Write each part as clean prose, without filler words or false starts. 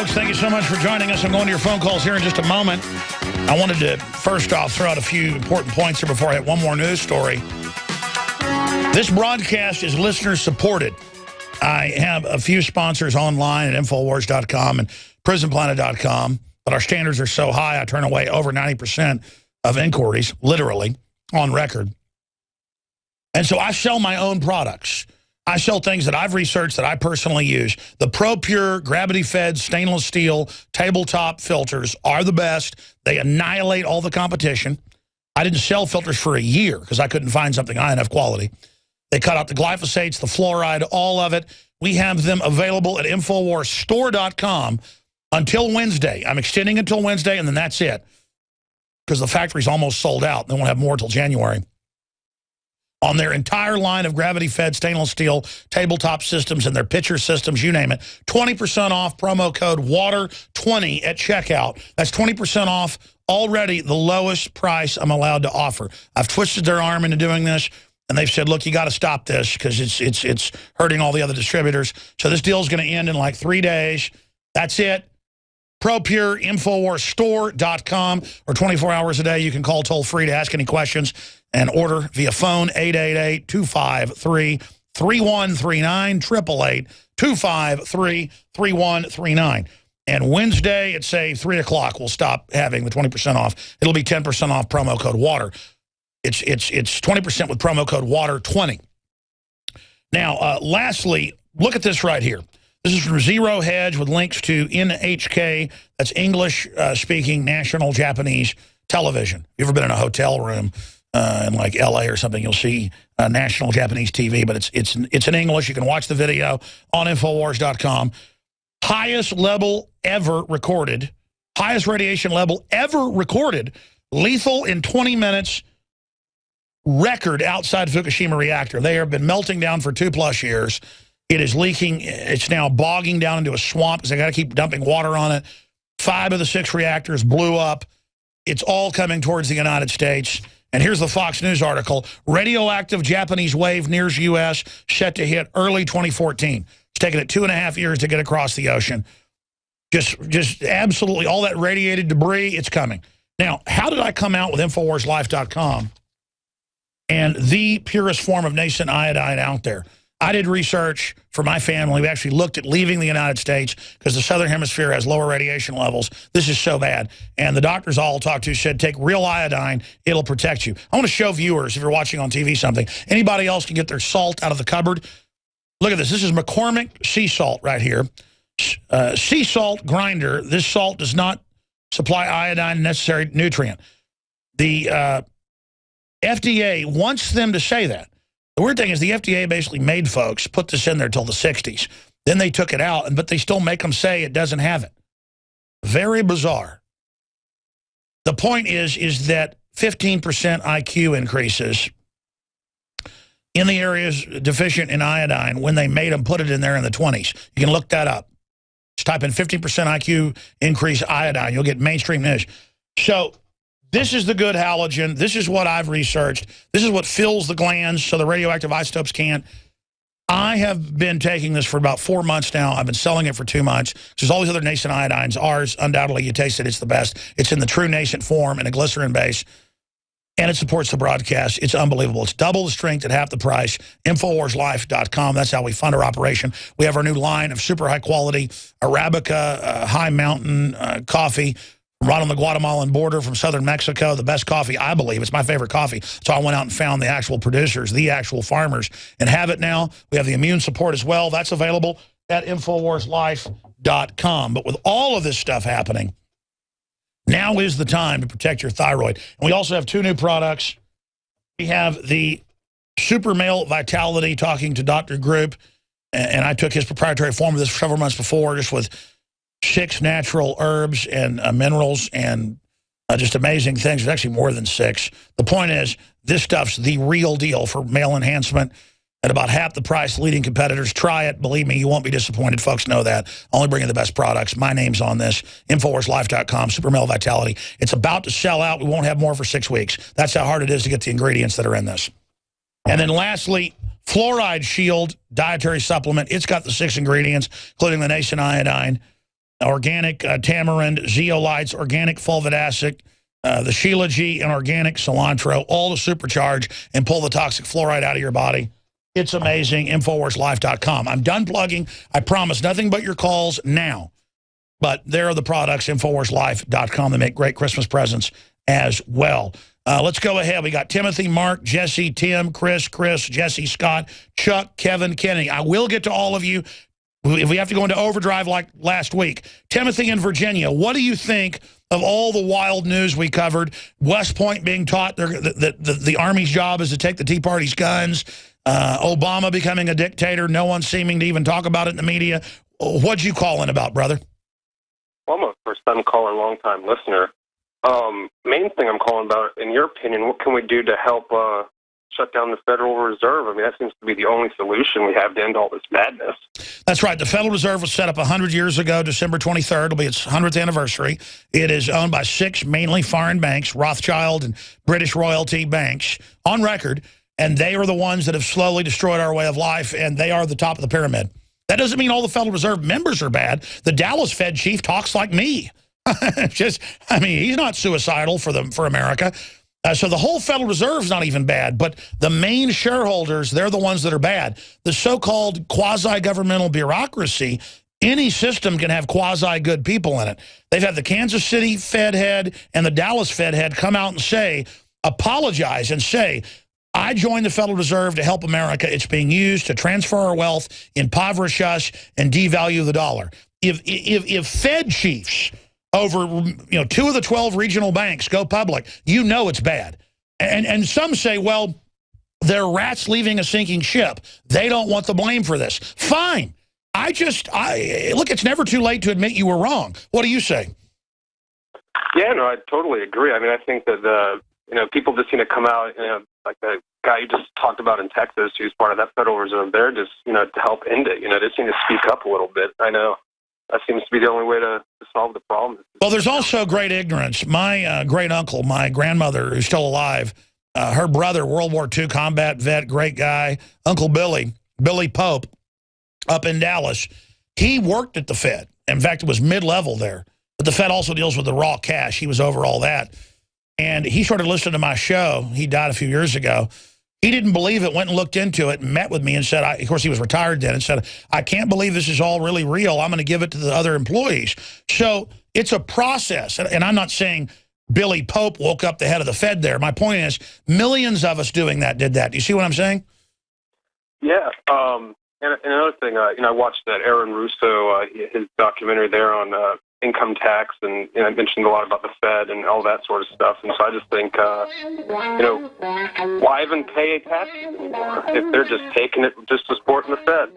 folks. Thank you so much for joining us. I'm going to your phone calls here in just a moment. I wanted to, first off, throw out a few important points here before I hit one more news story. This broadcast is listener-supported. I have a few sponsors online at Infowars.com and PrisonPlanet.com, but our standards are so high, I turn away over 90% of inquiries, literally, on record. And so I sell my own products. I sell things that I've researched that I personally use. The ProPure gravity-fed stainless steel tabletop filters are the best. They annihilate all the competition. I didn't sell filters for a year because I couldn't find something high enough quality. They cut out the glyphosates, the fluoride, all of it. We have them available at InfoWarsStore.com until Wednesday. I'm extending until Wednesday, and then that's it because the factory's almost sold out. They won't have more until January. On their entire line of gravity-fed stainless steel tabletop systems and their pitcher systems, you name it. 20% off, promo code WATER20 at checkout. That's 20% off, already the lowest price I'm allowed to offer. I've twisted their arm into doing this, and they've said, look, you got to stop this because it's hurting all the other distributors. So this deal is going to end in like 3 days. That's it. ProPure, InfoWarsStore.com, or 24 hours a day. You can call toll-free to ask any questions and order via phone, 888-253-3139, 888-253-3139. And Wednesday at, say, 3 o'clock, we'll stop having the 20% off. It'll be 10% off, promo code WATER. It's 20% with promo code WATER20. Now, lastly, look at this right here. This is from Zero Hedge with links to NHK, that's English-speaking national Japanese television. If you've ever been in a hotel room in like L.A. or something, you'll see national Japanese TV, but it's in English. You can watch the video on Infowars.com. Highest level ever recorded, highest radiation level ever recorded, lethal in 20 minutes, record outside Fukushima reactor. They have been melting down for 2+ years. It is leaking. It's now bogging down into a swamp because they got to keep dumping water on it. 5 of the 6 reactors blew up. It's all coming towards the United States. And here's the Fox News article. Radioactive Japanese wave nears U.S. set to hit early 2014. It's taken it 2.5 years to get across the ocean. Just absolutely all that radiated debris, it's coming. Now, how did I come out with InfoWarsLife.com and the purest form of nascent iodine out there? I did research for my family. We actually looked at leaving the United States because the Southern Hemisphere has lower radiation levels. This is so bad. And the doctors all talked to said, take real iodine. It'll protect you. I want to show viewers, if you're watching on TV something, anybody else can get their salt out of the cupboard. Look at this. This is McCormick sea salt right here. Sea salt grinder. This salt does not supply iodine, a necessary nutrient. The FDA wants them to say that. The weird thing is the FDA basically made folks put this in there till the 60s. Then they took it out, but they still make them say it doesn't have it. Very bizarre. The point is that 15% IQ increases in the areas deficient in iodine when they made them put it in there in the 20s. You can look that up. Just type in 15% IQ increase iodine. You'll get mainstream news. So this is the good halogen. This is what I've researched. This is what fills the glands so the radioactive isotopes can't. I have been taking this for about 4 months now. I've been selling it for 2 months. There's all these other nascent iodines. Ours, undoubtedly, you taste it, it's the best. It's in the true nascent form in a glycerin base. And it supports the broadcast. It's unbelievable. It's double the strength at half the price. InfoWarsLife.com. That's how we fund our operation. We have our new line of super high-quality Arabica, high mountain coffee, right on the Guatemalan border from southern Mexico, the best coffee, I believe. It's my favorite coffee. So I went out and found the actual producers, the actual farmers, and have it now. We have the immune support as well. That's available at InfoWarsLife.com. But with all of this stuff happening, now is the time to protect your thyroid. And we also have 2 new products. We have the Super Male Vitality, talking to Dr. Group, and I took his proprietary form of this several months before, just with 6 natural herbs and minerals and just amazing things. There's actually more than 6. The point is, this stuff's the real deal for male enhancement at about half the price. Leading competitors. Try it. Believe me, you won't be disappointed. Folks know that. Only bringing the best products. My name's on this. InfoWarsLife.com, Super Male Vitality. It's about to sell out. We won't have more for 6 weeks. That's how hard it is to get the ingredients that are in this. And then lastly, Fluoride Shield dietary supplement. It's got the 6 ingredients, including the nascent iodine. organic tamarind, zeolites, organic fulvic, the Shilajit, and organic cilantro, all to supercharge and pull the toxic fluoride out of your body. It's amazing. InfoWarsLife.com. I'm done plugging. I promise nothing but your calls now. But there are the products, InfoWarsLife.com. They make great Christmas presents as well. Let's go ahead. We got Timothy, Mark, Jesse, Tim, Chris, Jesse, Scott, Chuck, Kevin, Kenny. I will get to all of you if we have to go into overdrive like last week. Timothy in Virginia, what do you think of all the wild news we covered? West Point being taught the Army's job is to take the Tea Party's guns. Obama becoming a dictator. No one seeming to even talk about it in the media. What'd you call in about, brother? Well, I'm a first-time caller, long-time listener. Main thing I'm calling about, in your opinion, what can we do to help shut down the Federal Reserve? I mean, that seems to be the only solution we have to end all this madness. That's right. The Federal Reserve was set up 100 years ago, December 23rd. It'll be its 100th anniversary. It is owned by 6 mainly foreign banks, Rothschild and British royalty banks, on record, and they are the ones that have slowly destroyed our way of life, and they are the top of the pyramid. That doesn't mean all the Federal Reserve members are bad. The Dallas Fed chief talks like me. I mean, he's not suicidal for America. So the whole Federal Reserve is not even bad, but the main shareholders, they're the ones that are bad. The so-called quasi-governmental bureaucracy, any system can have quasi-good people in it. They've had the Kansas City Fed head and the Dallas Fed head come out and say, apologize and say, I joined the Federal Reserve to help America. It's being used to transfer our wealth, impoverish us, and devalue the dollar. If Fed chiefs over 2 of the 12 regional banks go public, it's bad. And some say, well, they're rats leaving a sinking ship. They don't want the blame for this. Fine. Look, it's never too late to admit you were wrong. What do you say? Yeah, no, I totally agree. I mean, I think that people just need to come out, like the guy you just talked about in Texas, who's part of that Federal Reserve there, just, to help end it. They just need to speak up a little bit. I know that seems to be the only way to solve the problem. Well, there's also great ignorance. My great uncle, my grandmother, who's still alive, her brother, World War II combat vet, great guy, Uncle Billy Pope, up in Dallas, he worked at the Fed. In fact, it was mid-level there. But the Fed also deals with the raw cash. He was over all that. And he started listening to my show. He died a few years ago. He didn't believe it, went and looked into it, and met with me and said, of course, he was retired then, and said, I can't believe this is all really real. I'm going to give it to the other employees. So it's a process. And I'm not saying Billy Pope woke up the head of the Fed there. My point is, millions of us doing that did that. Do you see what I'm saying? Yeah. And another thing, I watched that Aaron Russo, his documentary there on income tax, and I mentioned a lot about the Fed and all that sort of stuff. And so I just think, why even pay taxes anymore if they're just taking it just to support the Fed?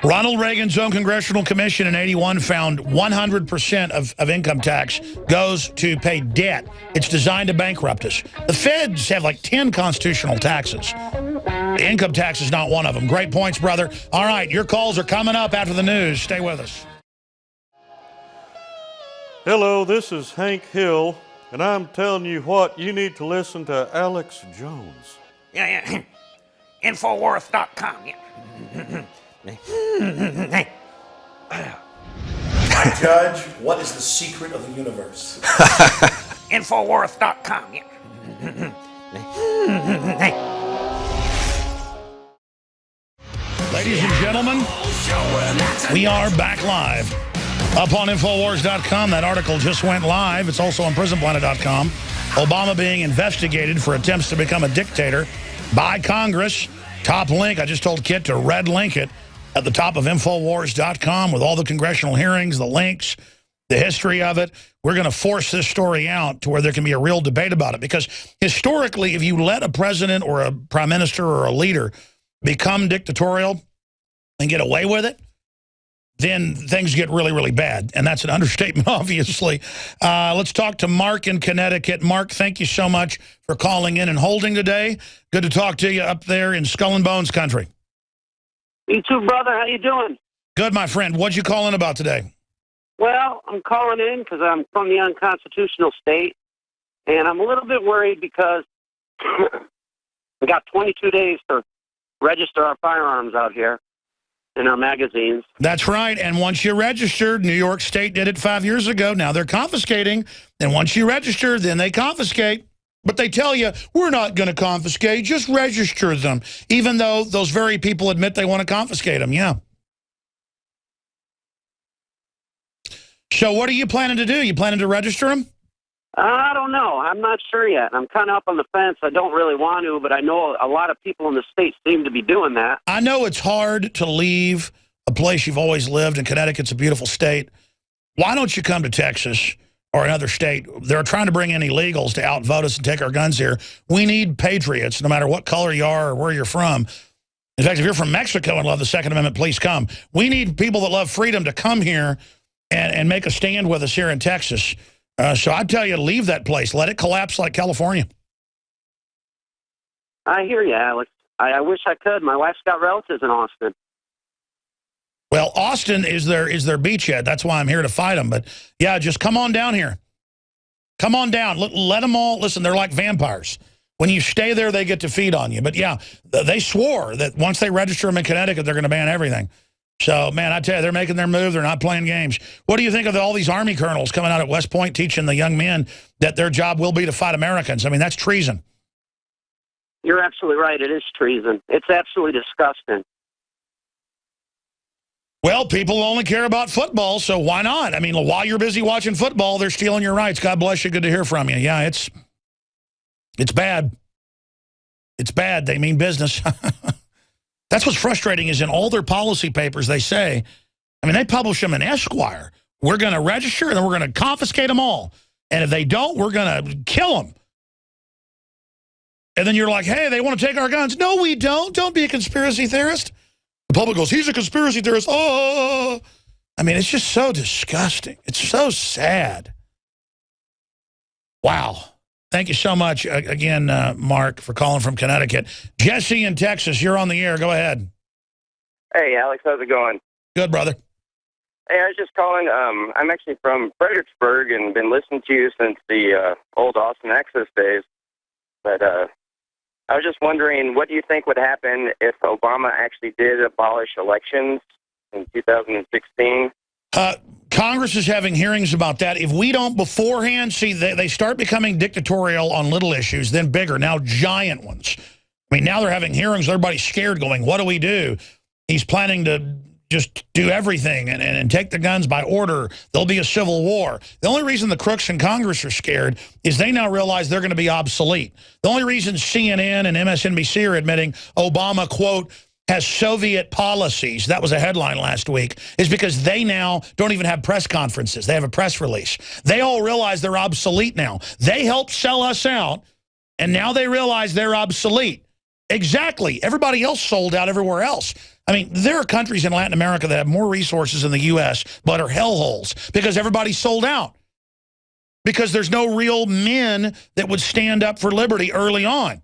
Ronald Reagan's own Congressional Commission in '81 found 100% of income tax goes to pay debt. It's designed to bankrupt us. The Feds have like 10 constitutional taxes. The income tax is not one of them. Great points, brother. All right, your calls are coming up after the news. Stay with us. Hello, this is Hank Hill, and I'm telling you what, you need to listen to Alex Jones. Yeah. Infowars.com, My judge, what is the secret of the universe? Infowars.com, Ladies and gentlemen, we are back live up on Infowars.com. That article just went live. It's also on PrisonPlanet.com. Obama being investigated for attempts to become a dictator by Congress. Top link. I just told Kit to red link it at the top of Infowars.com with all the congressional hearings, the links, the history of it. We're going to force this story out to where there can be a real debate about it. Because historically, if you let a president or a prime minister or a leader become dictatorial and get away with it, then things get really, really bad. And that's an understatement, obviously. Let's talk to Mark in Connecticut. Mark, thank you so much for calling in and holding today. Good to talk to you up there in Skull and Bones country. You too, brother. How you doing? Good, my friend. What'd you call in about today? Well, I'm calling in because I'm from the unconstitutional state, and I'm a little bit worried because we got 22 days to register our firearms out here. in our magazines. That's right. And once you're registered, New York State did it 5 years ago. Now they're confiscating. And once you register, then they confiscate. But they tell you, we're not going to confiscate, just register them. Even though those very people admit they want to confiscate them, yeah. So what are you planning to do? You planning to register them? I don't know. I'm not sure yet. I'm kind of up on the fence. I don't really want to, but I know a lot of people in the state seem to be doing that. I know it's hard to leave a place you've always lived, and Connecticut's a beautiful state. Why don't you come to Texas or another state? They're trying to bring in illegals to outvote us and take our guns here. We need patriots, no matter what color you are or where you're from. In fact, if you're from Mexico and love the Second Amendment, please come. We need people that love freedom to come here and make a stand with us here in Texas. So I tell you, leave that place. Let it collapse like California. I hear you, Alex. I wish I could. My wife's got relatives in Austin. Well, Austin is their beachhead. That's why I'm here to fight them. But, yeah, just come on down here. Come on down. Let them all. Listen, they're like vampires. When you stay there, they get to feed on you. But, yeah, they swore that once they register them in Connecticut, they're going to ban everything. So, man, I tell you, they're making their move. They're not playing games. What do you think of all these Army colonels coming out at West Point teaching the young men that their job will be to fight Americans? I mean, that's treason. You're absolutely right. It is treason. It's absolutely disgusting. Well, people only care about football, so why not? I mean, while you're busy watching football, they're stealing your rights. God bless you. Good to hear from you. Yeah, it's bad. It's bad. They mean business. That's what's frustrating is in all their policy papers they say, I mean, they publish them in Esquire. We're going to register and then we're going to confiscate them all. And if they don't, we're going to kill them. And then you're like, hey, they want to take our guns. No, we don't. Don't be a conspiracy theorist. The public goes, he's a conspiracy theorist. Oh, I mean, it's just so disgusting. It's so sad. Wow. Thank you so much again, Mark, for calling from Connecticut. Jesse in Texas, you're on the air. Go ahead. Hey, Alex, how's it going? Good, brother. Hey, I was just calling. I'm actually from Fredericksburg and been listening to you since the old Austin Access days. But I was just wondering, what do you think would happen if Obama actually did abolish elections in 2016? Congress is having hearings about that. If we don't beforehand, see, they start becoming dictatorial on little issues, then bigger, now giant ones. I mean, now they're having hearings. Everybody's scared going, what do we do? He's planning to just do everything and take the guns by order. There'll be a civil war. The only reason the crooks in Congress are scared is they now realize they're going to be obsolete. The only reason CNN and MSNBC are admitting Obama, quote, has Soviet policies, that was a headline last week, is because they now don't even have press conferences. They have a press release. They all realize they're obsolete now. They helped sell us out, and now they realize they're obsolete. Exactly. Everybody else sold out everywhere else. I mean, there are countries in Latin America that have more resources than the U.S., but are hellholes because everybody sold out. Because there's no real men that would stand up for liberty early on.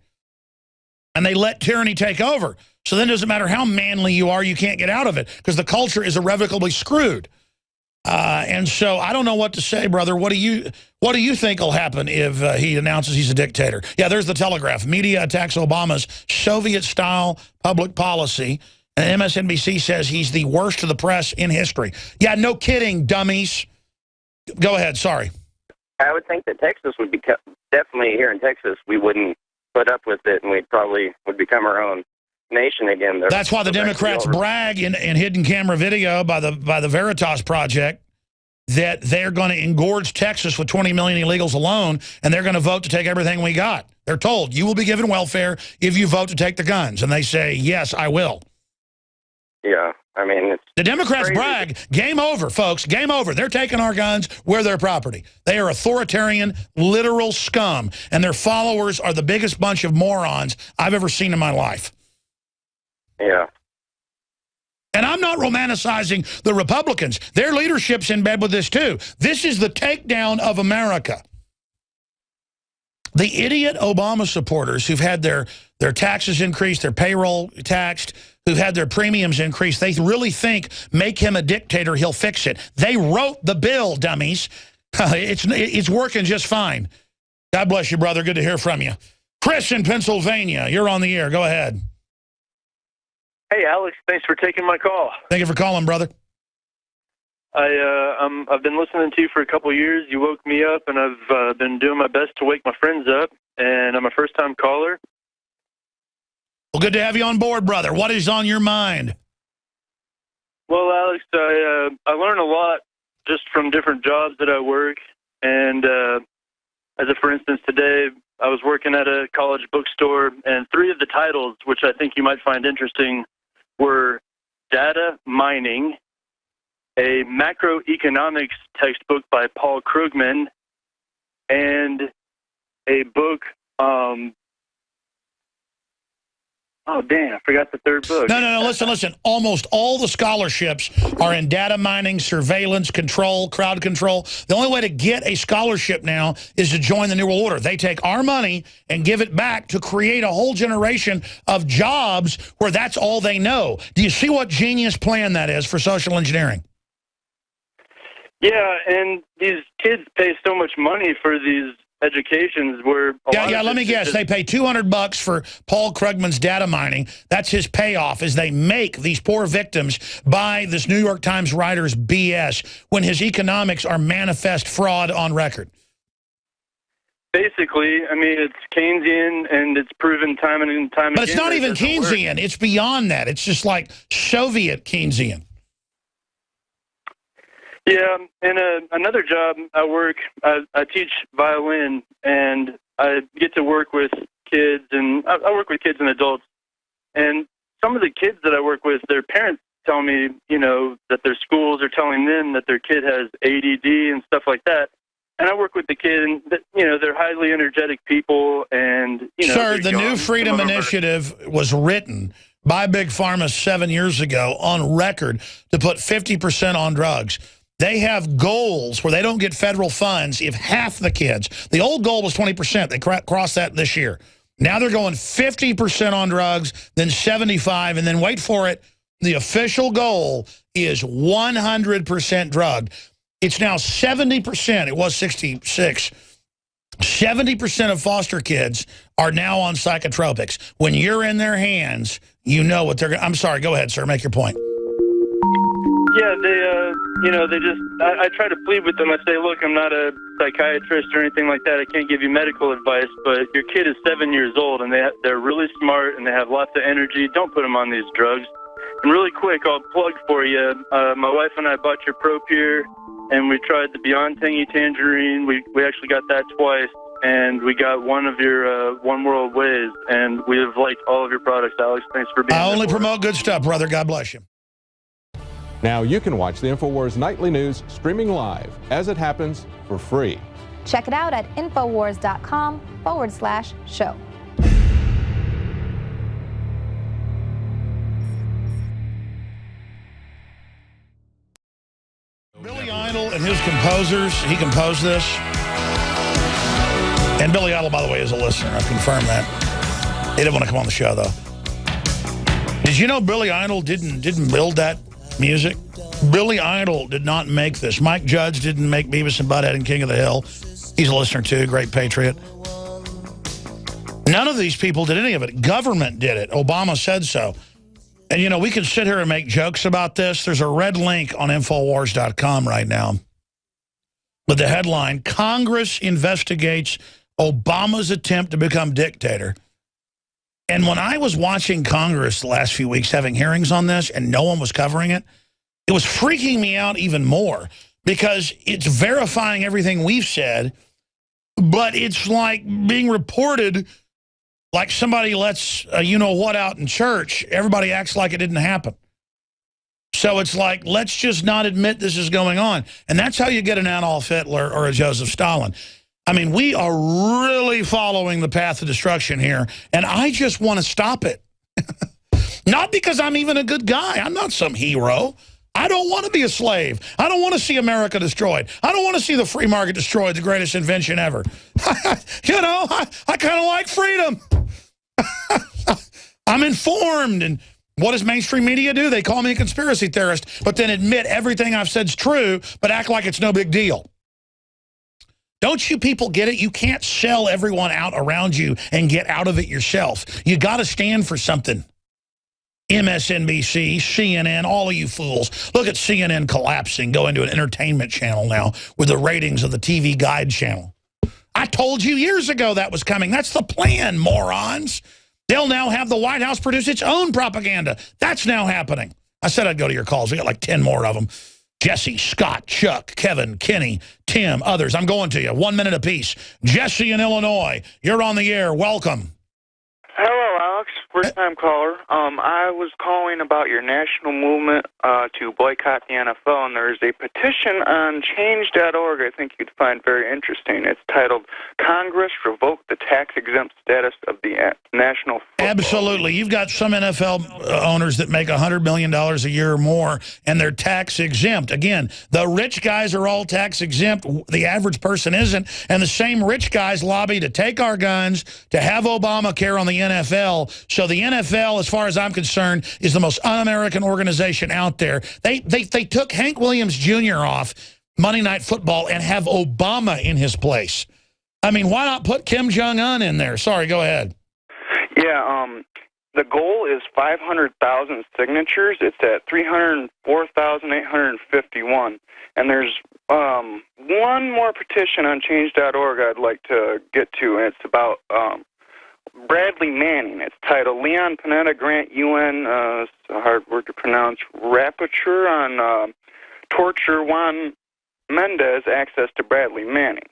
And they let tyranny take over. So then it doesn't matter how manly you are, you can't get out of it because the culture is irrevocably screwed. And so I don't know what to say, brother. What do you think will happen if he announces he's a dictator? Yeah, there's the Telegraph. Media attacks Obama's Soviet-style public policy. And MSNBC says he's the worst of the press in history. Yeah, no kidding, dummies. Go ahead, sorry. I would think that Texas would be definitely here in Texas, we wouldn't put up with it, and we probably would become our own nation again. That's why the Democrats brag in hidden camera video by the Veritas Project that they're going to engorge Texas with 20 million illegals alone, and they're going to vote to take everything we got. They're told, you will be given welfare if you vote to take the guns. And they say, yes, I will. Yeah, I mean, it's the Democrats crazy. brag, game over, folks, game over. They're taking our guns, we're their property. They are authoritarian, literal scum, and their followers are the biggest bunch of morons I've ever seen in my life. Yeah. And I'm not romanticizing the Republicans. Their leadership's in bed with this, too. This is the takedown of America. The idiot Obama supporters who've had their taxes increased, their payroll taxed, who've had their premiums increased, they really think make him a dictator, he'll fix it. They wrote the bill, dummies. It's working just fine. God bless you, brother. Good to hear from you. Chris in Pennsylvania, you're on the air. Go ahead. Hey, Alex, thanks for taking my call. Thank you for calling, brother. I've been listening to you for a couple of years. You woke me up, and I've been doing my best to wake my friends up, and I'm a first-time caller. Well, good to have you on board, brother. What is on your mind? Well, Alex, I learn a lot just from different jobs that I work, and for instance, today I was working at a college bookstore, and 3 of the titles, which I think you might find interesting, were Data Mining, a macroeconomics textbook by Paul Krugman, and a book, oh, damn, I forgot the third book. No, listen. Almost all the scholarships are in data mining, surveillance, control, crowd control. The only way to get a scholarship now is to join the New World Order. They take our money and give it back to create a whole generation of jobs where that's all they know. Do you see what genius plan that is for social engineering? Yeah, and these kids pay so much money for these educations where let me guess. They pay $200 for Paul Krugman's data mining. That's his payoff, is they make these poor victims buy this New York Times writer's BS when his economics are manifest fraud on record. Basically, I mean, it's Keynesian, and it's proven time and time again. But it's not even Keynesian. It's beyond that. It's just like Soviet Keynesian. Yeah, in another job, I teach violin, and I get to work with kids, and I work with kids and adults. And some of the kids that I work with, their parents tell me, that their schools are telling them that their kid has ADD and stuff like that. And I work with the kid, and they're highly energetic people, and Sir, the New Freedom Initiative was written by Big Pharma 7 years ago on record to put 50% on drugs. They have goals where they don't get federal funds if half the kids. The old goal was 20%. They crossed that this year. Now they're going 50% on drugs, then 75%, and then wait for it. The official goal is 100% drug. It's now 70%. It was 66%. 70% of foster kids are now on psychotropics. When you're in their hands, you know what they're going to... I'm sorry. Go ahead, sir. Make your point. Yeah, they just, I try to plead with them. I say, look, I'm not a psychiatrist or anything like that. I can't give you medical advice, but your kid is 7 years old, and they're really smart, and they have lots of energy. Don't put them on these drugs. And really quick, I'll plug for you. My wife and I bought your ProPure, and we tried the Beyond Tangy Tangerine. We actually got that twice, and we got one of your One World Ways, and we have liked all of your products, Alex. Thanks for being here. I only promote good stuff, brother. God bless you. Now you can watch the InfoWars Nightly News streaming live as it happens for free. Check it out at Infowars.com/show. Billy Idol and his composers, he composed this. And Billy Idol, by the way, is a listener. I confirm that. He didn't want to come on the show, though. Did you know Billy Idol didn't build that music? Billy Idol did not make this. Mike Judge didn't make Beavis and Butthead and King of the Hill. He's a listener, too. Great patriot. None of these people did any of it. Government did it. Obama said so. And, we can sit here and make jokes about this. There's a red link on Infowars.com right now with the headline, Congress investigates Obama's attempt to become dictator. And when I was watching Congress the last few weeks having hearings on this and no one was covering it, it was freaking me out even more because it's verifying everything we've said, but it's like being reported like somebody lets you-know-what out in church. Everybody acts like it didn't happen. So it's like, let's just not admit this is going on. And that's how you get an Adolf Hitler or a Joseph Stalin. I mean, we are really following the path of destruction here, and I just want to stop it. Not because I'm even a good guy. I'm not some hero. I don't want to be a slave. I don't want to see America destroyed. I don't want to see the free market destroyed, the greatest invention ever. I kind of like freedom. I'm informed. And what does mainstream media do? They call me a conspiracy theorist, but then admit everything I've said is true, but act like it's no big deal. Don't you people get it? You can't sell everyone out around you and get out of it yourself. You got to stand for something. MSNBC, CNN, all of you fools. Look at CNN collapsing, go into an entertainment channel now with the ratings of the TV Guide channel. I told you years ago that was coming. That's the plan, morons. They'll now have the White House produce its own propaganda. That's now happening. I said I'd go to your calls. We got like 10 more of them. Jesse, Scott, Chuck, Kevin, Kenny, Tim, others. I'm going to you. 1 minute apiece. Jesse in Illinois, you're on the air. Welcome. Hello, Alex. First-time caller. I was calling about your national movement to boycott the NFL, and there's a petition on change.org I think you'd find very interesting. It's titled, Congress Revoke the Tax-Exempt Status of the National Football. Absolutely. You've got some NFL owners that make $100 million a year or more, and they're tax-exempt. Again, the rich guys are all tax-exempt. The average person isn't. And the same rich guys lobby to take our guns, to have Obamacare on the NFL. So the NFL, as far as I'm concerned, is the most un-American organization out there. They took Hank Williams Jr. off Monday Night Football and have Obama in his place. I mean, why not put Kim Jong-un in there? Sorry, go ahead. Yeah, the goal is 500,000 signatures. It's at 304,851. And there's one more petition on change.org I'd like to get to, and it's about Bradley Manning. It's titled Leon Panetta Grant UN, it's a hard word to pronounce, rapporteur on torture Juan Mendez access to Bradley Manning.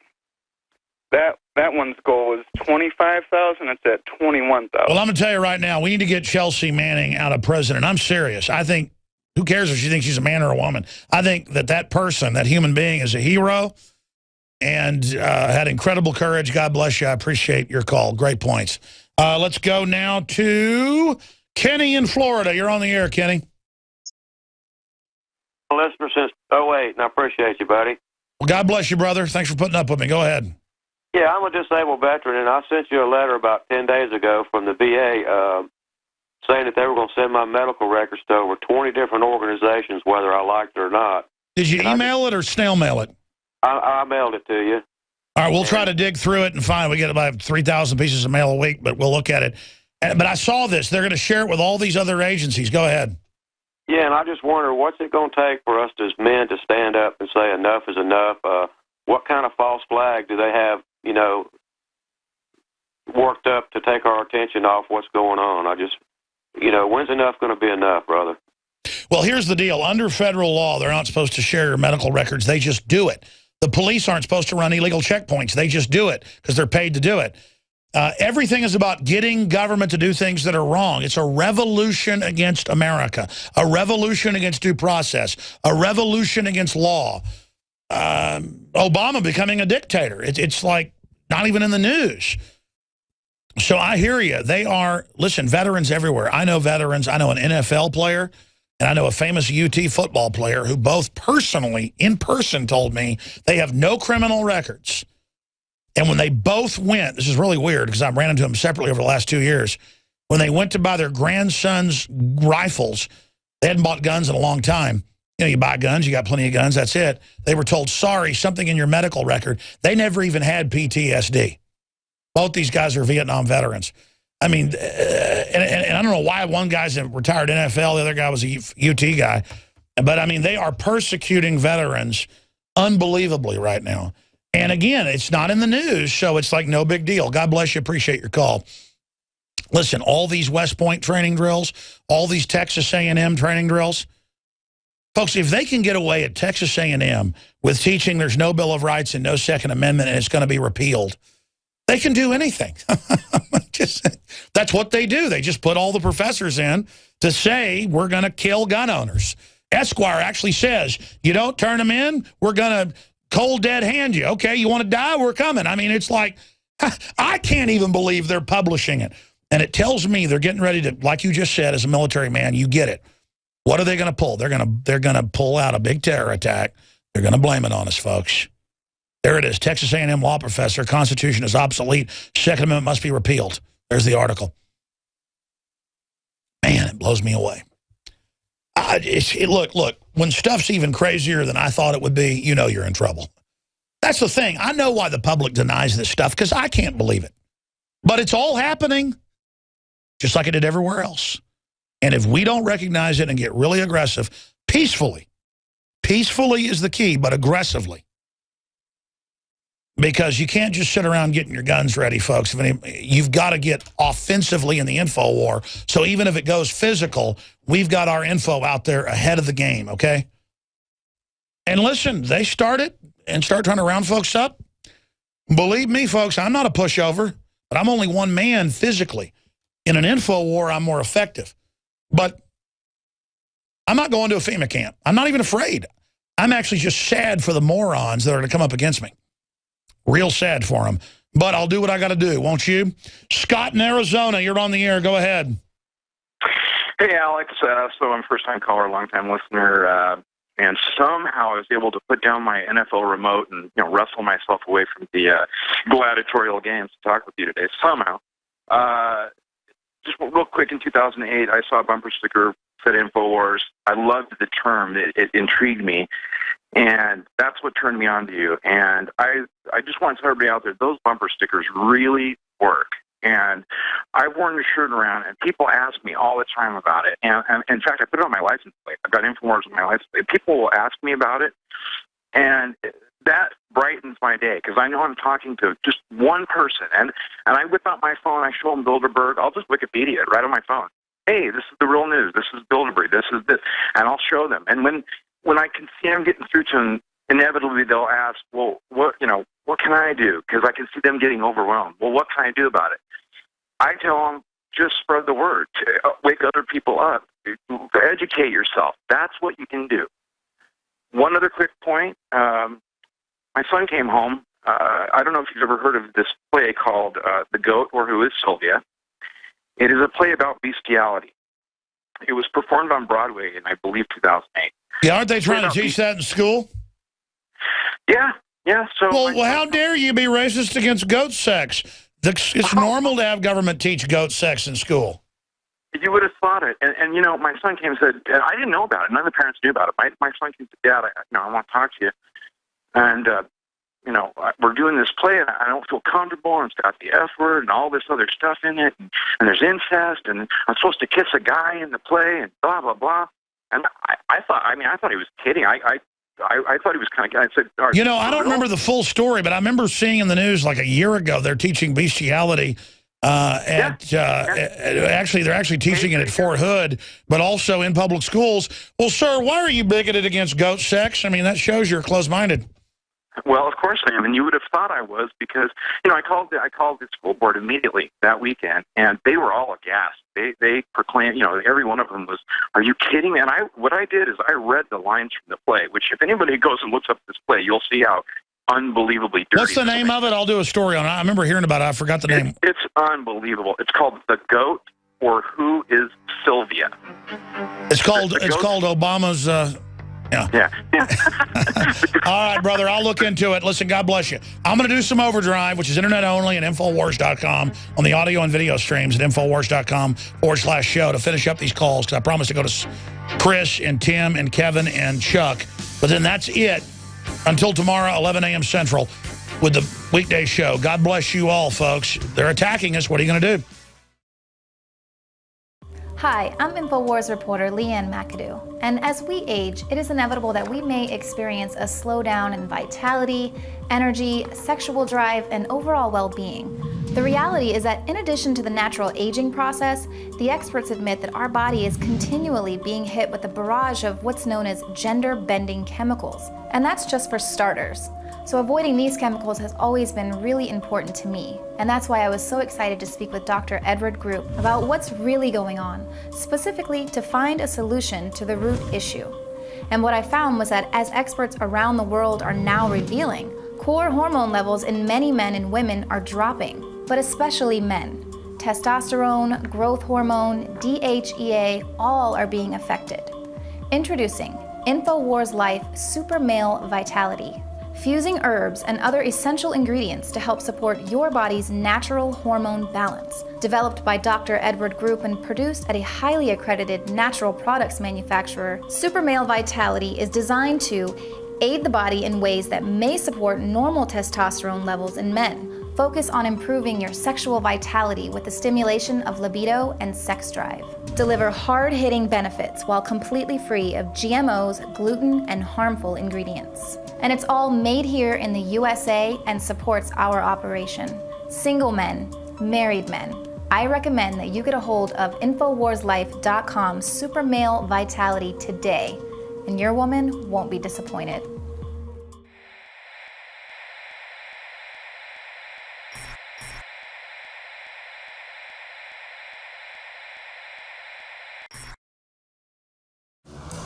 That one's goal is 25,000. It's at 21,000. Well, I'm going to tell you right now, we need to get Chelsea Manning out of president. I'm serious. I think, who cares if she thinks she's a man or a woman? I think that person, that human being, is a hero and had incredible courage. God bless you. I appreciate your call. Great points. Let's go now to Kenny in Florida. You're on the air, Kenny. Listener since 08, and I appreciate you, buddy. Well, God bless you, brother. Thanks for putting up with me. Go ahead. Yeah, I'm a disabled veteran, and I sent you a letter about 10 days ago from the VA saying that they were going to send my medical records to over 20 different organizations, whether I liked it or not. Did you email it or snail mail it? I mailed it to you. All right, we'll try to dig through it and find. We get about 3,000 pieces of mail a week, but we'll look at it. But I saw this. They're going to share it with all these other agencies. Go ahead. Yeah, and I just wonder, what's it going to take for us as men to stand up and say enough is enough? What kind of false flag do they have, you know, worked up to take our attention off what's going on? I just, you know, when's enough going to be enough, brother? Well, here's the deal. Under federal law, they're not supposed to share your medical records. They just do it. The police aren't supposed to run illegal checkpoints. They just do it because they're paid to do it. Everything is about getting government to do things that are wrong. It's a revolution against America, a revolution against due process, a revolution against law. Obama becoming a dictator. It's like not even in the news. So I hear you. They are, listen, veterans everywhere. I know veterans. I know an NFL player, and I know a famous UT football player who both personally, in person, told me they have no criminal records. And when they both went, this is really weird because I ran into them separately over the last 2 years, when they went to buy their grandson's rifles, they hadn't bought guns in a long time. You know, you buy guns, you got plenty of guns, that's it. They were told, sorry, something in your medical record. They never even had PTSD. Both these guys are Vietnam veterans. I mean, and I don't know why one guy's a retired NFL, the other guy was a UT guy. But, I mean, they are persecuting veterans unbelievably right now. And, again, it's not in the news, so it's like no big deal. God bless you. Appreciate your call. Listen, all these West Point training drills, all these Texas A&M training drills, folks, if they can get away at Texas A&M with teaching there's no Bill of Rights and no Second Amendment and it's going to be repealed, they can do anything. That's what they do. They just put all the professors in to say we're going to kill gun owners. Esquire actually says, you don't turn them in, we're going to cold dead hand you. Okay, you want to die? We're coming. I mean, it's like, I can't even believe they're publishing it. And it tells me they're getting ready to, like you just said, as a military man, you get it. What are they going to pull? They're going to pull out a big terror attack. They're going to blame it on us, folks. There it is. Texas A&M law professor. Constitution is obsolete. Second Amendment must be repealed. There's the article. Man, it blows me away. Look, when stuff's even crazier than I thought it would be, you know you're in trouble. That's the thing. I know why the public denies this stuff, because I can't believe it. But it's all happening, just like it did everywhere else. And if we don't recognize it and get really aggressive, peacefully is the key, but aggressively. Because you can't just sit around getting your guns ready, folks. You've got to get offensively in the info war. So even if it goes physical, we've got our info out there ahead of the game, okay? And listen, they start it and start trying to round folks up. Believe me, folks, I'm not a pushover, but I'm only one man physically. In an info war, I'm more effective. But I'm not going to a FEMA camp. I'm not even afraid. I'm actually just sad for the morons that are going to come up against me. Real sad for them. But I'll do what I got to do, won't you? Scott in Arizona, you're on the air. Go ahead. Hey, Alex. So I'm a first-time caller, long-time listener, and somehow I was able to put down my NFL remote and wrestle myself away from the gladiatorial games to talk with you today. Somehow. Just real quick, in 2008, I saw a bumper sticker said InfoWars. I loved the term. It intrigued me. And that's what turned me on to you. And I just want to tell everybody out there, those bumper stickers really work. And I've worn the shirt around, and people ask me all the time about it. And in fact, I put it on my license plate. I've got InfoWars on my license plate. People will ask me about it, and that brightens my day because I know I'm talking to just one person. And I whip out my phone. I show them Bilderberg. I'll just Wikipedia it right on my phone. Hey, this is the real news. This is Bilderberg. This is this. And I'll show them. And when I can see them getting through to them, inevitably they'll ask, well, what can I do? Because I can see them getting overwhelmed. Well, what can I do about it? I tell them, just spread the word. Wake other people up. Educate yourself. That's what you can do. One other quick point. My son came home. I don't know if you've ever heard of this play called The Goat or Who is Sylvia. It is a play about bestiality. It was performed on Broadway in, I believe, 2008. Yeah, aren't they trying to teach that in school? Yeah. So well, how dare you be racist against goat sex? It's normal to have government teach goat sex in school. You would have thought it. And my son came and said, I didn't know about it. None of the parents knew about it. My son came to Dad, I want to talk to you. And, we're doing this play, and I don't feel comfortable, and it's got the F word and all this other stuff in it, and there's incest, and I'm supposed to kiss a guy in the play, and blah, blah, blah. And I thought he was kidding. I thought he was kind of, I said, I don't remember the full story, but I remember seeing in the news like a year ago, they're teaching bestiality actually, they're actually teaching it at Fort Hood, but also in public schools. Well, sir, why are you bigoted against goat sex? I mean, that shows you're closed-minded. Well, of course I am, and you would have thought I was because, I called the school board immediately that weekend, and they were all aghast. They proclaimed, every one of them was, "Are you kidding me?" And what I did is I read the lines from the play, which if anybody goes and looks up this play, you'll see how unbelievably dirty. What's the name of it? I'll do a story on it. I remember hearing about it. I forgot the name. It's unbelievable. It's called The Goat or Who is Sylvia. It's called Obama's... Yeah. All right, brother, I'll look into it. Listen, God bless you. I'm going to do some overdrive, which is internet only at Infowars.com on the audio and video streams at Infowars.com/show to finish up these calls, because I promised to go to Chris and Tim and Kevin and Chuck. But then that's it until tomorrow, 11 a.m. Central, with the weekday show. God bless you all, folks. They're attacking us. What are you going to do? Hi, I'm InfoWars reporter Leanne McAdoo, and as we age, it is inevitable that we may experience a slowdown in vitality, energy, sexual drive, and overall well-being. The reality is that in addition to the natural aging process, the experts admit that our body is continually being hit with a barrage of what's known as gender-bending chemicals, and that's just for starters. So avoiding these chemicals has always been really important to me, and that's why I was so excited to speak with Dr. Edward Group about what's really going on, specifically to find a solution to the root issue. And what I found was that as experts around the world are now revealing, core hormone levels in many men and women are dropping, but especially men. Testosterone, growth hormone, DHEA, all are being affected. Introducing InfoWars Life Super Male Vitality. Fusing herbs and other essential ingredients to help support your body's natural hormone balance. Developed by Dr. Edward Group and produced at a highly accredited natural products manufacturer, Super Male Vitality is designed to aid the body in ways that may support normal testosterone levels in men, Focus on improving your sexual vitality with the stimulation of libido and sex drive. Deliver hard-hitting benefits while completely free of GMOs, gluten, and harmful ingredients. And it's all made here in the USA and supports our operation. Single men, married men, I recommend that you get a hold of InfoWarsLife.com Super Male Vitality today, and your woman won't be disappointed.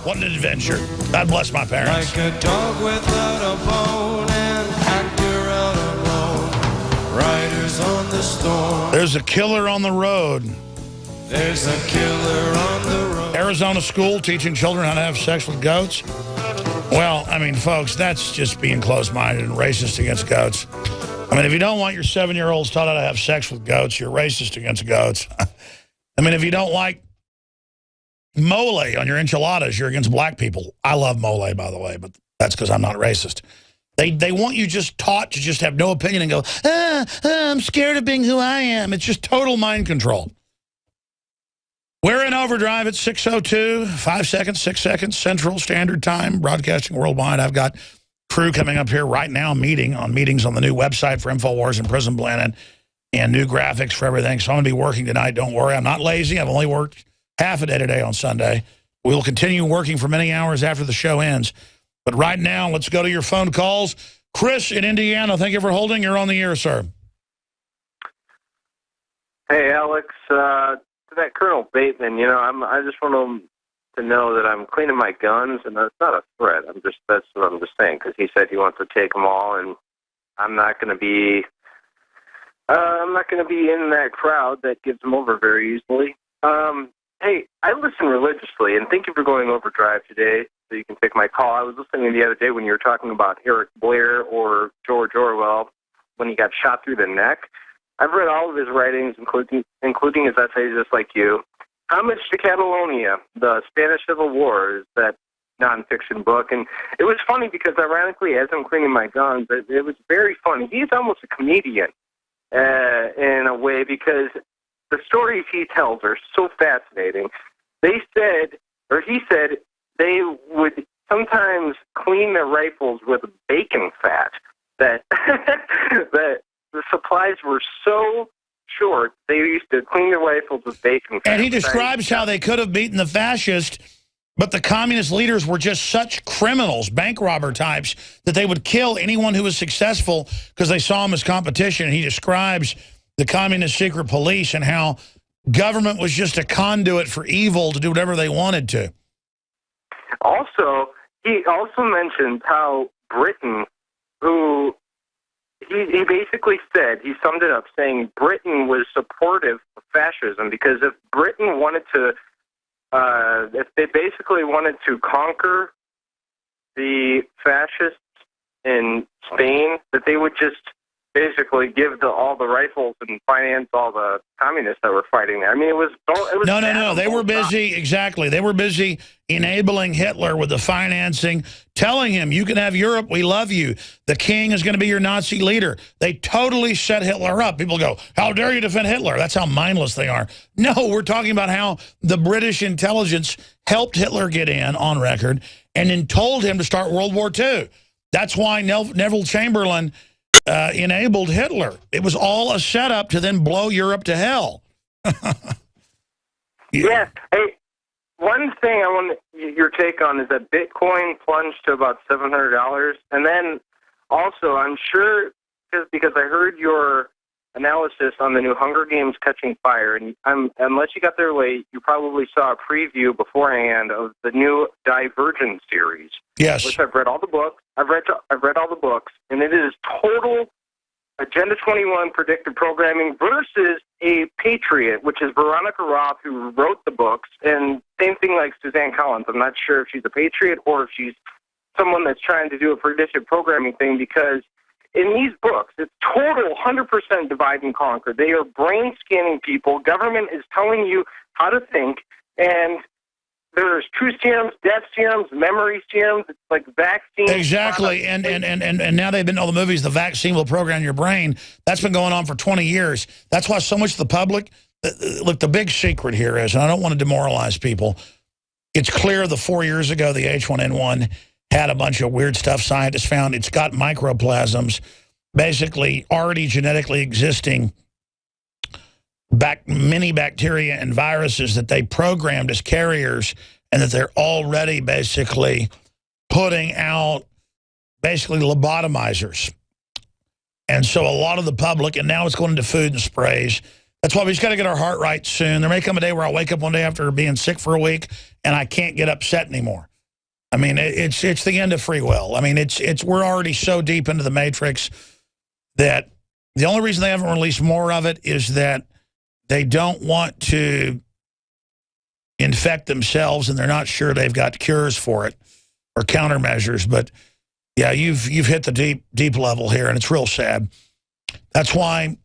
What an adventure. God bless my parents. Like a dog without a bone and actor out alone. Riders on the storm. There's a killer on the road. There's a killer on the road. Arizona school teaching children how to have sex with goats. Well, I mean, folks, that's just being closed-minded and racist against goats. I mean, if you don't want your 7-year-olds taught how to have sex with goats, you're racist against goats. I mean, if you don't like mole on your enchiladas, you're against black people. I love mole, by the way, but that's because I'm not racist. They want you just taught to just have no opinion and go, I'm scared of being who I am. It's just total mind control. We're in overdrive at 6:02, 5 seconds, 6 seconds, Central Standard Time, broadcasting worldwide. I've got crew coming up here right now, meetings on the new website for InfoWars and Prison Planet and new graphics for everything. So I'm going to be working tonight. Don't worry. I'm not lazy. I've only worked half a day today on Sunday. We'll continue working for many hours after the show ends. But right now, let's go to your phone calls. Chris in Indiana, thank you for holding. You're on the air, sir. Hey, Alex. To that Colonel Bateman, I just want him to know that I'm cleaning my guns, and that's not a threat. That's what I'm just saying, because he said he wants to take them all, and I'm not going to be in that crowd that gives them over very easily. Hey, I listen religiously, and thank you for going overdrive today so you can take my call. I was listening the other day when you were talking about Eric Blair or George Orwell when he got shot through the neck. I've read all of his writings, including his essays, just like you. Homage to Catalonia, the Spanish Civil War, is that nonfiction book. And it was funny because, ironically, as I'm cleaning my guns, it was very funny. He's almost a comedian in a way, because the stories he tells are so fascinating. He said they would sometimes clean their rifles with bacon fat, that that the supplies were so short, they used to clean their rifles with bacon fat. And he describes how they could have beaten the fascists, but the communist leaders were just such criminals, bank robber types, that they would kill anyone who was successful because they saw him as competition. He describes the communist secret police and how government was just a conduit for evil to do whatever they wanted to. Also, he also mentioned how Britain, who he basically said, he summed it up saying Britain was supportive of fascism, because if Britain wanted to, if they basically wanted to conquer the fascists in Spain, that they would just basically give all the rifles and finance all the communists that were fighting there. I mean, it was No. They were busy, exactly. They were busy enabling Hitler with the financing, telling him, you can have Europe, we love you. The king is going to be your Nazi leader. They totally set Hitler up. People go, how dare you defend Hitler? That's how mindless they are. No, we're talking about how the British intelligence helped Hitler get in on record and then told him to start World War II. That's why Neville Chamberlain enabled Hitler. It was all a setup to then blow Europe to hell. Yeah. Hey, one thing I want your take on is that Bitcoin plunged to about $700, and then also I'm sure because I heard your analysis on the new Hunger Games Catching Fire, and unless you got there late, you probably saw a preview beforehand of the new Divergent series. Yes. Which I've read all the books. I've read all the books, and it is total Agenda 21 predictive programming versus a patriot, which is Veronica Roth, who wrote the books, and same thing like Suzanne Collins. I'm not sure if she's a patriot or if she's someone that's trying to do a predictive programming thing, because in these books, it's total 100% divide and conquer. They are brain scanning people. Government is telling you how to think, and there's truth seums, death seums, memory seums. It's like vaccine. Exactly, and now they've been all the movies. The vaccine will program your brain. That's been going on for 20 years. That's why so much of the public. Look, the big secret here is, and I don't want to demoralize people. It's clear the 4 years ago the H1N1 had a bunch of weird stuff scientists found. It's got microplasms, basically already genetically existing many bacteria and viruses that they programmed as carriers, and that they're already basically putting out basically lobotomizers. And so a lot of the public, and now it's going into food and sprays. That's why we just got to get our heart right soon. There may come a day where I wake up one day after being sick for a week and I can't get upset anymore. I mean, it's the end of free will. I mean, we're already so deep into the matrix that the only reason they haven't released more of it is that they don't want to infect themselves, and they're not sure they've got cures for it or countermeasures. But yeah, you've hit the deep level here, and it's real sad. That's why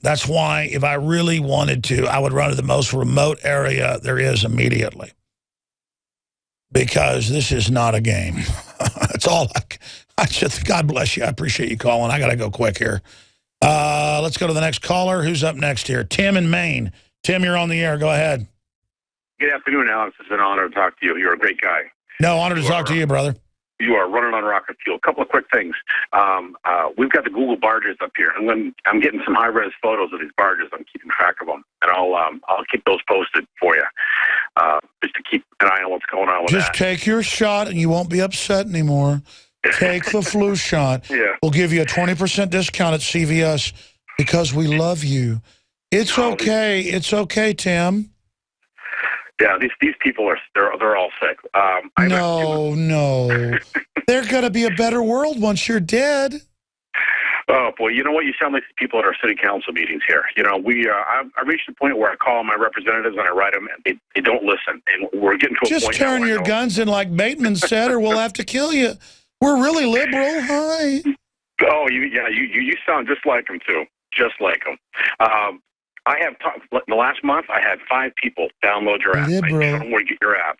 if I really wanted to, I would run to the most remote area there is immediately. Because this is not a game. That's all I just, God bless you. I appreciate you calling. I got to go quick here. Let's go to the next caller. Who's up next here? Tim in Maine. Tim, you're on the air. Go ahead. Good afternoon, Alex. It's an honor to talk to you. You're a great guy. No, honor to talk to you, brother. You are running on rocket fuel. A couple of quick things. We've got the Google barges up here. I'm getting some high-res photos of these barges. I'm keeping track of them, and I'll keep those posted for you, just to keep an eye on what's going on with that. Just take your shot, and you won't be upset anymore. Take the flu shot. Yeah. We'll give you a 20% discount at CVS because we love you. It's okay. It's okay, Tim. Yeah, these people they're all sick. No. There's going to be a better world once you're dead. Oh boy, you know what? You sound like the people at our city council meetings here. You know, I reached the point where I call my representatives and I write them, and they don't listen. And we're getting to a point. Just turn your guns in like Bateman said, or we'll have to kill you. We're really liberal. Hi. Oh, you sound just like them too, just like them. I have the last month. I had 5 people download your app. Liberal. I told them where to get your app,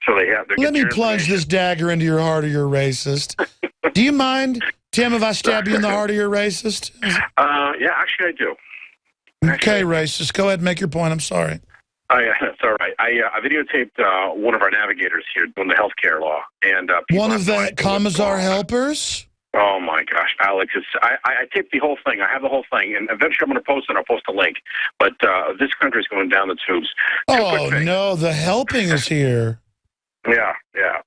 so they have. Let me plunge this dagger into your heart, or you're racist. Do you mind, Tim, if I stab you in the heart, or you're racist? Yeah, actually, I do. Okay, racist. Go ahead and make your point. I'm sorry. That's all right. I videotaped one of our navigators here doing the healthcare law, and one of the Commissar helpers. Oh my gosh, Alex! I taped the whole thing. I have the whole thing, and eventually I'm going to post it. I'll post a link. But this country's going down the tubes. Oh no, the helping is here. Yeah.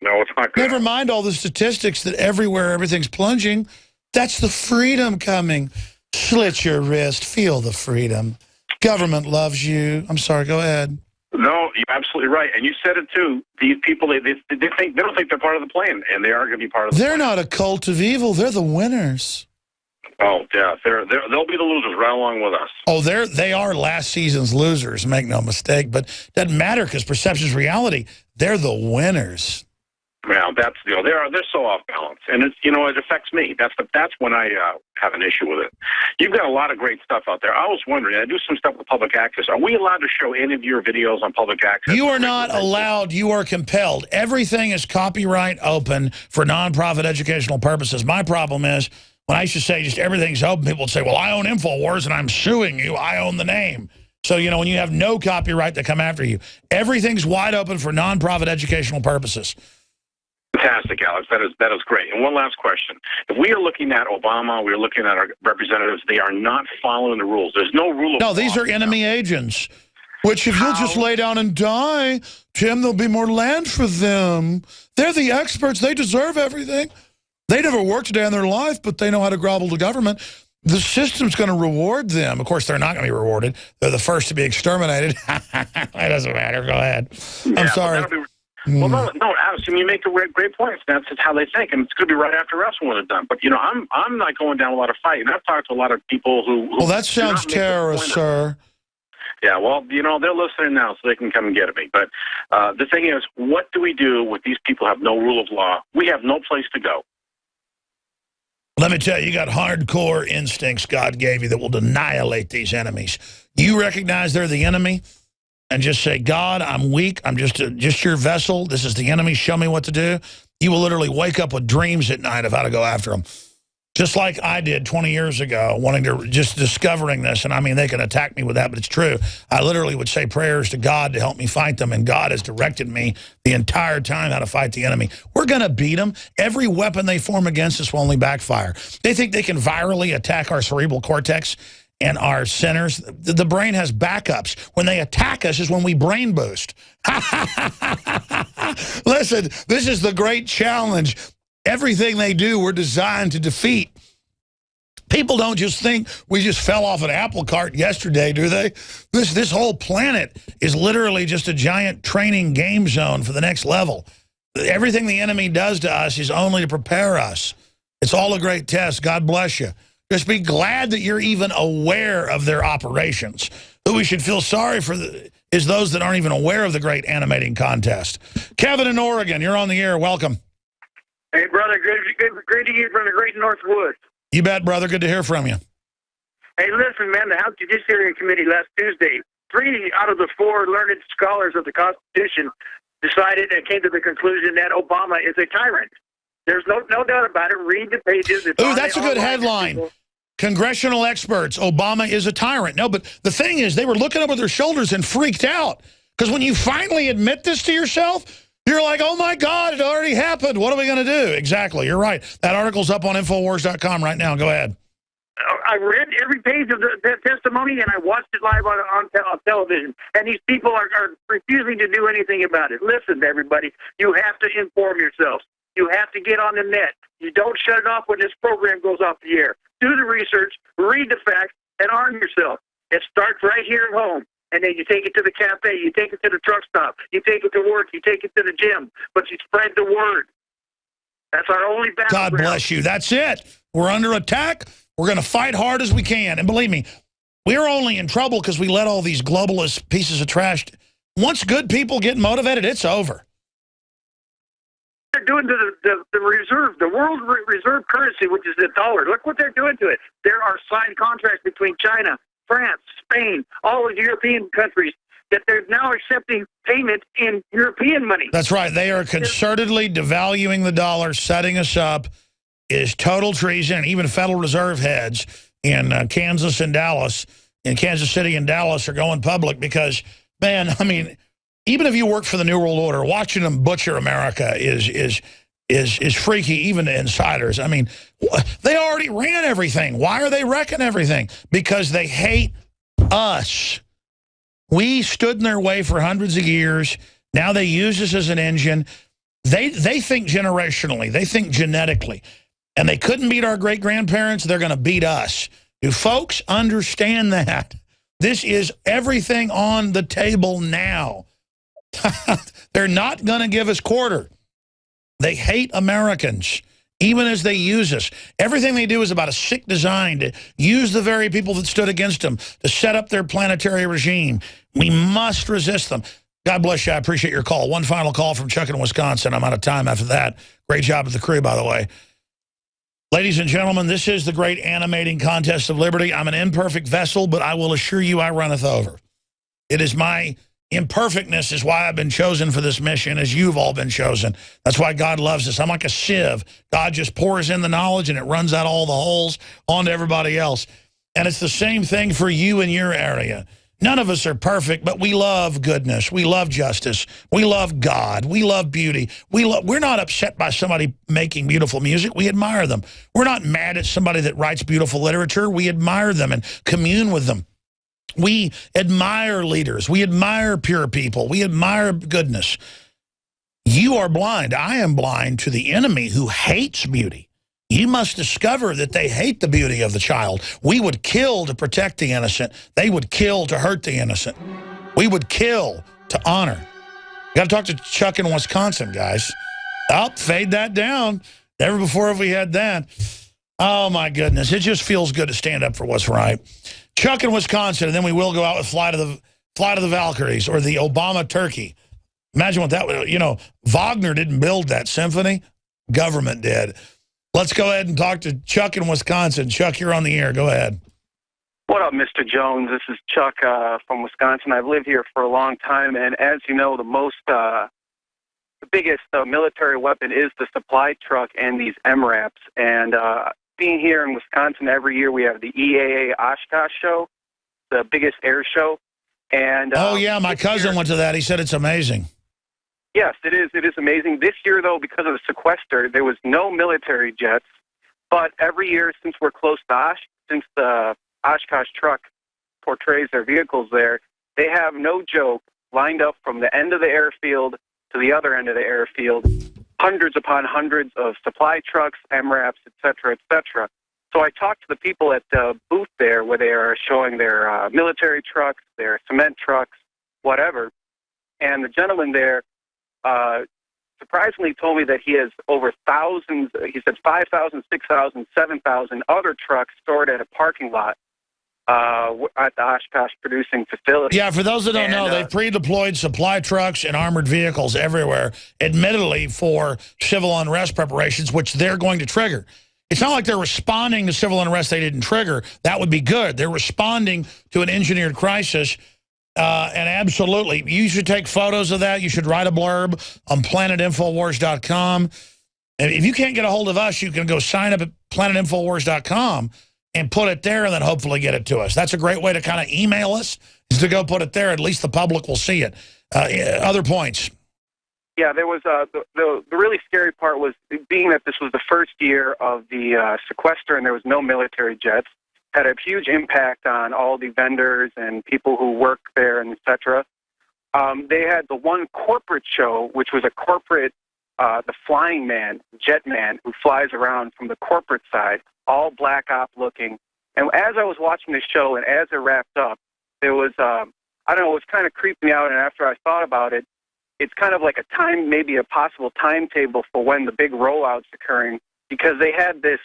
No, it's not good. Never mind all the statistics that everywhere everything's plunging. That's the freedom coming. Slit your wrist. Feel the freedom. Government loves you. I'm sorry. Go ahead. No, you're absolutely right, and you said it too. These people, they don't think they're part of the plan, and they are going to be part of the plan. They're not a cult of evil. They're the winners. Oh yeah, they'll be the losers right along with us. Oh, they are last season's losers. Make no mistake, but doesn't matter because perception's reality. They're the winners. Well, they're so off balance, and it's it affects me. That's when I have an issue with it. You've got a lot of great stuff out there. I was wondering, I do some stuff with public access. Are we allowed to show any of your videos on public access? You are not allowed. You are compelled. Everything is copyright open for nonprofit educational purposes. My problem is when I used to say just everything's open, people would say, "Well, I own InfoWars and I'm suing you. I own the name." So when you have no copyright to come after you, everything's wide open for nonprofit educational purposes. Fantastic, Alex. That is great. And one last question. If we are looking at Obama, we're looking at our representatives, they are not following the rules. There's no rule of law. No, these are enemy agents, which if you'll just lay down and die, Tim, there'll be more land for them. They're the experts. They deserve everything. They never worked a day in their life, but they know how to grovel to government. The system's going to reward them. Of course, they're not going to be rewarded. They're the first to be exterminated. It doesn't matter. Go ahead. I'm sorry. Well, no, Alex, you make a great point. That's how they think, and it's going to be right after us when it's done. But I'm not going down a lot of fight, and I've talked to a lot of people who well, that sounds terrorist, sir. Yeah, well, they're listening now, so they can come and get at me. But the thing is, what do we do with these people who have no rule of law? We have no place to go. Let me tell you, you got hardcore instincts God gave you that will annihilate these enemies. You recognize they're the enemy, and just say, God, I'm weak. I'm just your vessel. This is the enemy. Show me what to do. You will literally wake up with dreams at night of how to go after them. Just like I did 20 years ago, just discovering this. And I mean, they can attack me with that, but it's true. I literally would say prayers to God to help me fight them. And God has directed me the entire time how to fight the enemy. We're going to beat them. Every weapon they form against us will only backfire. They think they can virally attack our cerebral cortex and our centers. The brain has backups. When they attack us is when we brain boost. Listen, this is the great challenge. Everything they do, we're designed to defeat. People don't just think we just fell off an apple cart yesterday, do they? This whole planet is literally just a giant training game zone for the next level. Everything the enemy does to us is only to prepare us. It's all a great test. God bless you. Just be glad that you're even aware of their operations. Who we should feel sorry for is those that aren't even aware of the great animating contest. Kevin in Oregon, you're on the air. Welcome. Hey, brother, great to hear from the great Northwoods. You bet, brother. Good to hear from you. Hey, listen, man, the House Judiciary Committee last Tuesday, 3 out of the 4 learned scholars of the Constitution decided and came to the conclusion that Obama is a tyrant. There's no doubt about it. Read the pages. Ooh, that's a good headline. Congressional experts, Obama is a tyrant. No, but the thing is, they were looking over their shoulders and freaked out. Because when you finally admit this to yourself, you're like, oh, my God, it already happened. What are we going to do? Exactly. You're right. That article's up on Infowars.com right now. Go ahead. I read every page of the testimony, and I watched it live on television. And these people are refusing to do anything about it. Listen, everybody, you have to inform yourselves. You have to get on the net. You don't shut it off when this program goes off the air. Do the research, read the facts, and arm yourself. It starts right here at home. And then you take it to the cafe, you take it to the truck stop, you take it to work, you take it to the gym, but you spread the word. That's our only battleground. God bless you. That's it. We're under attack. We're going to fight hard as we can. And believe me, we're only in trouble because we let all these globalist pieces of trash. Once good people get motivated, it's over. They're doing to the reserve, the world reserve currency, which is the dollar. Look what they're doing to it. There are signed contracts between China, France, Spain, all of the European countries that they're now accepting payment in European money. That's right. They are concertedly devaluing the dollar, setting us up. Is total treason. And even Federal Reserve heads in Kansas and Dallas, in Kansas City and Dallas are going public because, man, I mean, even if you work for the New World Order, watching them butcher America is freaky, even to insiders. I mean, they already ran everything. Why are they wrecking everything? Because they hate us. We stood in their way for hundreds of years. Now they use us as an engine. They think generationally. They think genetically. And they couldn't beat our great-grandparents. They're going to beat us. Do folks understand that? This is everything on the table now. They're not going to give us quarter. They hate Americans, even as they use us. Everything they do is about a sick design to use the very people that stood against them to set up their planetary regime. We must resist them. God bless you. I appreciate your call. One final call from Chuck in Wisconsin. I'm out of time after that. Great job with the crew, by the way. Ladies and gentlemen, this is the great animating contest of liberty. I'm an imperfect vessel, but I will assure you I runneth over. It is my imperfectness is why I've been chosen for this mission, as you've all been chosen. That's why God loves us. I'm like a sieve. God just pours in the knowledge, and it runs out all the holes onto everybody else. And it's the same thing for you in your area. None of us are perfect, but we love goodness. We love justice. We love God. We love beauty. We're not upset by somebody making beautiful music. We admire them. We're not mad at somebody that writes beautiful literature. We admire them and commune with them. We admire leaders. We admire pure people. We admire goodness. You are blind. I am blind to the enemy who hates beauty. You must discover that they hate the beauty of the child. We would kill to protect the innocent. They would kill to hurt the innocent. We would kill to honor. You got to talk to Chuck in Wisconsin, guys. Oh, fade that down. Never before have we had that. Oh, my goodness. It just feels good to stand up for what's right. Chuck in Wisconsin, and then we will go out with Flight of the Valkyries or the Obama Turkey. Imagine what that would, you know, Wagner didn't build that symphony. Government did. Let's go ahead and talk to Chuck in Wisconsin. Chuck, you're on the air. Go ahead. What up, Mr. Jones? This is Chuck from Wisconsin. I've lived here for a long time, and as you know, the biggest military weapon is the supply truck and these MRAPs. And being here in Wisconsin, every year we have the EAA Oshkosh show, the biggest air show. And oh yeah, my cousin went to that. He said it's amazing. Yes, it is. It is amazing. This year, though, because of the sequester, there was no military jets. But every year, since we're close to since the Oshkosh truck portrays their vehicles there, they have, no joke, lined up from the end of the airfield to the other end of the airfield, hundreds upon hundreds of supply trucks, MRAPs, et cetera, et cetera. So I talked to the people at the booth there where they are showing their military trucks, their cement trucks, whatever. And the gentleman there surprisingly told me that he has over thousands, he said 5,000, 6,000, 7,000 other trucks stored at a parking lot at the Oshkosh producing facility. Yeah, for those that don't know, they've pre-deployed supply trucks and armored vehicles everywhere, admittedly for civil unrest preparations, which they're going to trigger. It's not like they're responding to civil unrest they didn't trigger. That would be good. They're responding to an engineered crisis. And absolutely, you should take photos of that. You should write a blurb on planetinfowars.com. And if you can't get a hold of us, you can go sign up at planetinfowars.com and put it there and then hopefully get it to us. That's a great way to kind of email us, is to go put it there. At least the public will see it. Other points? Yeah, there was the really scary part was being that this was the first year of the sequester and there was no military jets. Had a huge impact on all the vendors and people who work there, and et cetera. They had the one corporate show, which was a corporate, the flying man, jet man, who flies around from the corporate side, all black op looking. And as I was watching the show and as it wrapped up, there was, I don't know, it was kind of creeping me out. And after I thought about it, it's kind of like a time, maybe a possible timetable for when the big rollout's occurring, because they had this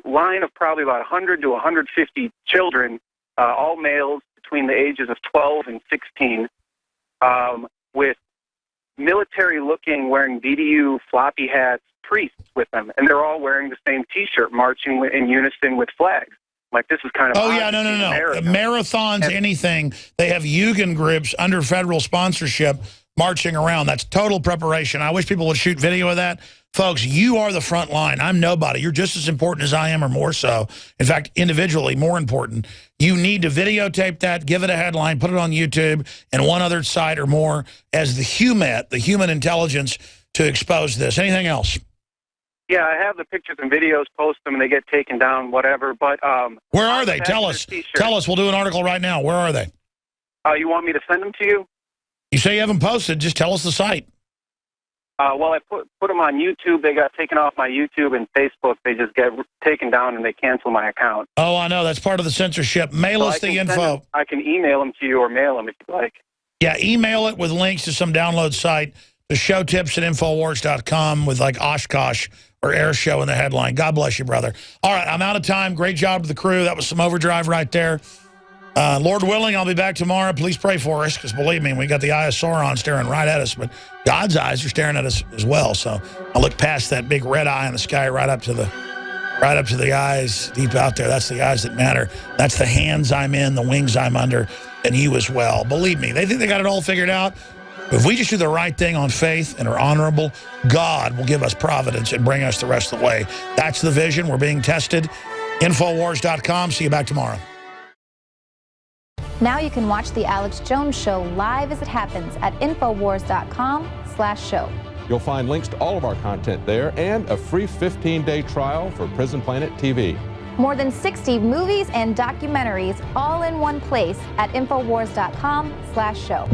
line of probably about 100 to 150 children, all males between the ages of 12 and 16, with military-looking, wearing BDU floppy hats, priests with them, and they're all wearing the same T-shirt, marching in unison with flags. Like, this is kind of... Oh, yeah, no. Marathons, anything. They have Yugen groups under federal sponsorship marching around. That's total preparation. I wish people would shoot video of that. Folks, you are the front line. I'm nobody. You're just as important as I am, or more so. In fact, individually, more important. You need to videotape that, give it a headline, put it on YouTube and one other site or more as the HUMET, the human intelligence, to expose this. Anything else? Yeah, I have the pictures and videos, post them, and they get taken down, whatever. But where are they? Tell us. Tell us. We'll do an article right now. Where are they? You want me to send them to you? You say you haven't posted. Just tell us the site. Well, I put them on YouTube. They got taken off my YouTube and Facebook. They just get taken down and they cancel my account. Oh, I know. That's part of the censorship. Mail us the info. I can email them to you or mail them if you like. Yeah, email it with links to some download site. The show tips at Infowars.com with like Oshkosh or Air Show in the headline. God bless you, brother. All right, I'm out of time. Great job to the crew. That was some overdrive right there. Lord willing, I'll be back tomorrow. Please pray for us, because believe me, we got the eye of Sauron staring right at us, but God's eyes are staring at us as well. So I look past that big red eye in the sky right up to the eyes deep out there. That's the eyes that matter. That's the hands I'm in, the wings I'm under, and you as well. Believe me, they think they got it all figured out. If we just do the right thing on faith and are honorable, God will give us providence and bring us the rest of the way. That's the vision. We're being tested. Infowars.com. See you back tomorrow. Now you can watch The Alex Jones Show live as it happens at Infowars.com/show. You'll find links to all of our content there and a free 15-day trial for Prison Planet TV. More than 60 movies and documentaries all in one place at Infowars.com/show.